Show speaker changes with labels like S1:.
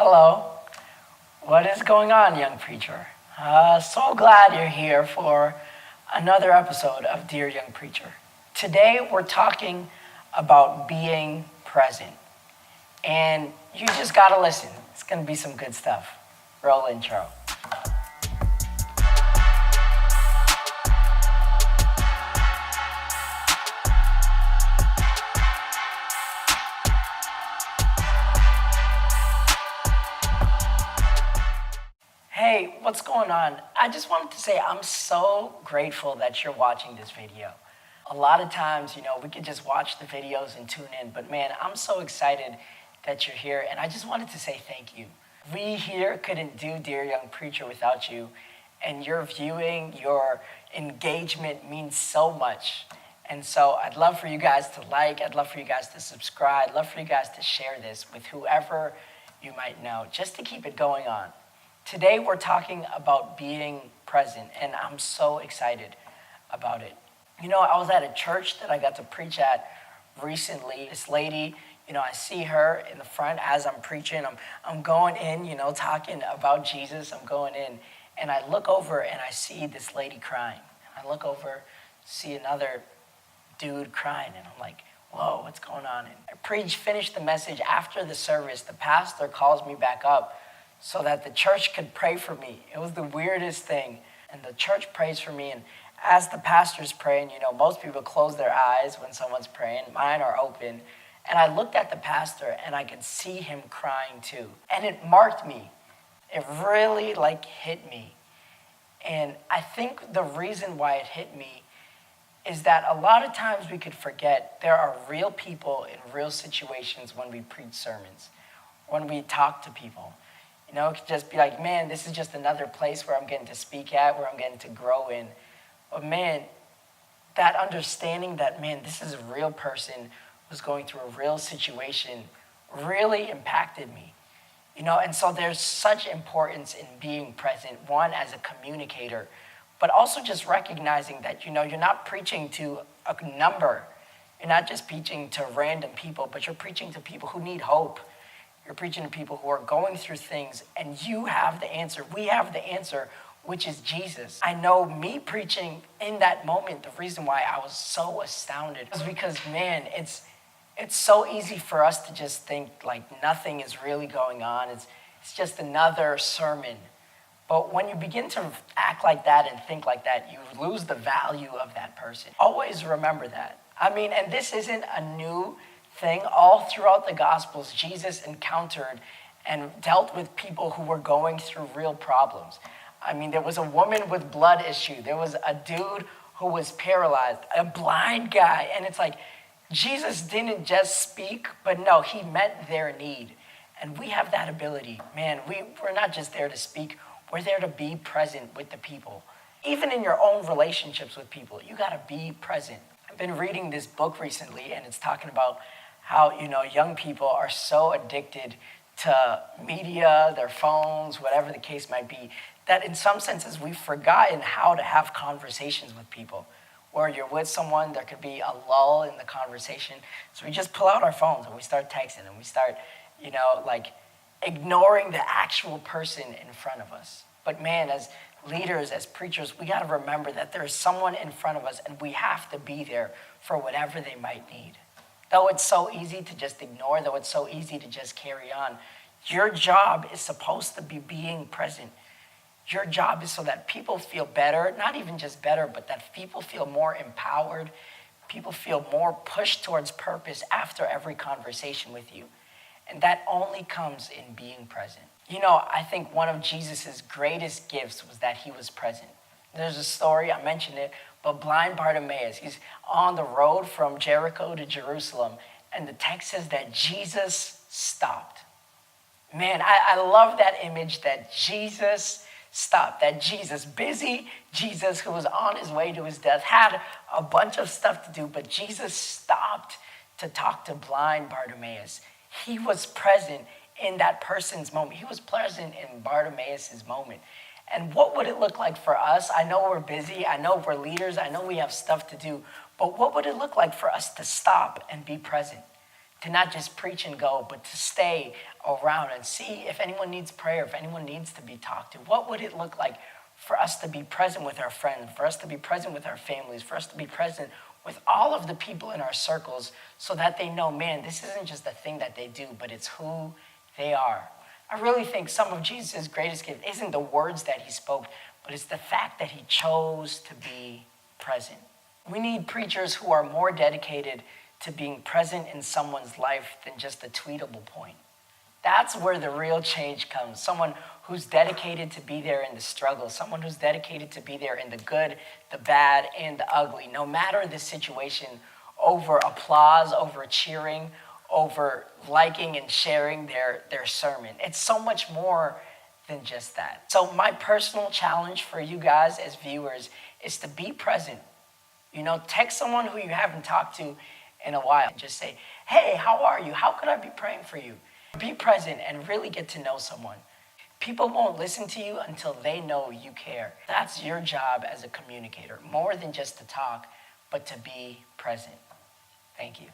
S1: Hello. What is going on, young preacher? So glad you're here for another episode of Dear Young Preacher. Today we're talking about being present. And you just gotta listen. It's gonna be some good stuff. Roll intro. Hey, what's going on? I just wanted to say I'm so grateful that you're watching this video. A lot of times, we could just watch the videos and tune in, but man, I'm so excited that you're here, and I just wanted to say thank you. We here couldn't do Dear Young Preacher without you, and your viewing, your engagement means so much. And so I'd love for you guys to like, I'd love for you guys to subscribe, I'd love for you guys to share this with whoever you might know, just to keep it going on. Today we're talking about being present, and I'm so excited about it. I was at a church that I got to preach at recently. This lady, I see her in the front as I'm preaching. I'm going in, talking about Jesus. I'm going in, and I look over and I see this lady crying. I look over, see another dude crying, and I'm like, whoa, what's going on? And I finished the message after the service. The pastor calls me back up so that the church could pray for me. It was the weirdest thing. And the church prays for me. And as the pastor's praying, most people close their eyes when someone's praying. Mine are open. And I looked at the pastor and I could see him crying too. And it marked me. It really hit me. And I think the reason why it hit me is that a lot of times we could forget there are real people in real situations when we preach sermons, when we talk to people. It could just be like, man, this is just another place where I'm getting to speak at, where I'm getting to grow in. But man, that understanding that, man, this is a real person who's going through a real situation really impacted me. And so there's such importance in being present, one, as a communicator, but also just recognizing that, you're not preaching to a number. You're not just preaching to random people, but you're preaching to people who need hope. You're preaching to people who are going through things, and you have the answer. We have the answer, which is Jesus. I know me preaching in that moment, the reason why I was so astounded was because, man, it's so easy for us to just think like nothing is really going on. It's just another sermon. But when you begin to act like that and think like that, you lose the value of that person. Always remember that. And this isn't a new thing. All throughout the Gospels, Jesus encountered and dealt with people who were going through real problems. There was a woman with blood issue. There was a dude who was paralyzed, a blind guy. And it's like, Jesus didn't just speak, but no, he met their need. And we have that ability. Man, we're not just there to speak. We're there to be present with the people. Even in your own relationships with people, you got to be present. I've been reading this book recently, and it's talking about how, young people are so addicted to media, their phones, whatever the case might be, that in some senses we've forgotten how to have conversations with people. Where you're with someone, there could be a lull in the conversation. So we just pull out our phones and we start texting and we start, ignoring the actual person in front of us. But man, as leaders, as preachers, we got to remember that there's someone in front of us and we have to be there for whatever they might need. Though it's so easy to just ignore, though it's so easy to just carry on, your job is supposed to be being present. Your job is so that people feel better, not even just better, but that people feel more empowered. People feel more pushed towards purpose after every conversation with you. And that only comes in being present. I think one of Jesus's greatest gifts was that he was present. There's a story, I mentioned it, but blind Bartimaeus, he's on the road from Jericho to Jerusalem, and the text says that Jesus stopped. Man, I love that image that Jesus stopped, that Jesus, busy Jesus who was on his way to his death, had a bunch of stuff to do, but Jesus stopped to talk to blind Bartimaeus. He was present in that person's moment. He was present in Bartimaeus' moment. And what would it look like for us? I know we're busy. I know we're leaders. I know we have stuff to do. But what would it look like for us to stop and be present? to not just preach and go, but to stay around and see if anyone needs prayer, if anyone needs to be talked to. What would it look like for us to be present with our friends, for us to be present with our families, for us to be present with all of the people in our circles so that they know, man, this isn't just a thing that they do, but it's who they are. I really think some of Jesus' greatest gift isn't the words that he spoke, but it's the fact that he chose to be present. We need preachers who are more dedicated to being present in someone's life than just a tweetable point. That's where the real change comes. Someone who's dedicated to be there in the struggle, someone who's dedicated to be there in the good, the bad, and the ugly, no matter the situation, over applause, over cheering, over liking and sharing their sermon. It's so much more than just that. So my personal challenge for you guys as viewers is to be present. Text someone who you haven't talked to in a while. Just say, hey, how are you? How could I be praying for you? Be present and really get to know someone. People won't listen to you until they know you care. That's your job as a communicator, more than just to talk, but to be present. Thank you.